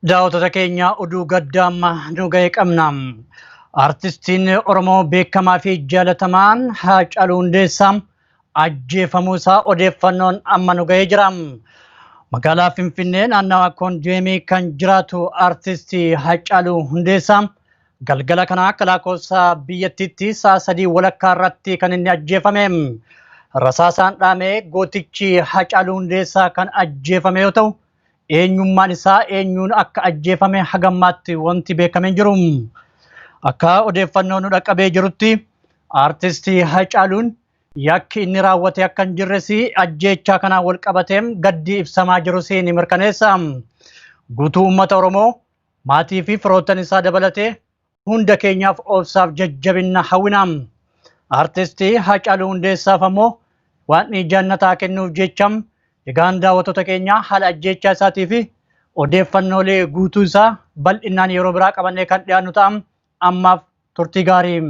Daawwattoota keenya oduu gaddaa amma nu ga'e qabna. Artistiin Oromoo beekamaa fi jaalatamaan Haacaaluu Hundeessaa ajjeefamuu isaa odeeffannoon amma nu ga'ee jira. Magaalaa Finfinnee naannawaa Kondoomii kan jiraatu artistii Haacaaluu Hundeessaa galgala kana akka lakkoofsa biyyattiitti sa'a 3 walakkaa irratti kan inni ajjeefame. Rasaasaan dhaamee gootichi Haacaaluu Hundeessaa kan ajjeefame yoo ta'u, eenyummaan isaa eenyuun akka ajjeefame hagammaatti wanti beekamee jiru. Akka odeeffannoo nu dhaqqabee jirutti artistii Haacaaluun yakki inni raawwate akka hin jirres ajjeechaa kanaan wal qabateem gaddi ibsamaa jirus ni mirkaneessa. Guutuu uummata Oromoo maatii fi firoottan isaa dabalatee hunda keenyaaf obsaaf jajjabinna hawwina. Artistii Haacaaluu Hundeessaaf ammoo waan jannataa kennuuf jecham egaan daawwattoota keenya haala ajjeechaa isaatii fi odeeffannoolee guutuu isaa bal'inaan yeroo biraa qabannee kan dhiyaannu ta'a. Ammaaf turtii gaarii.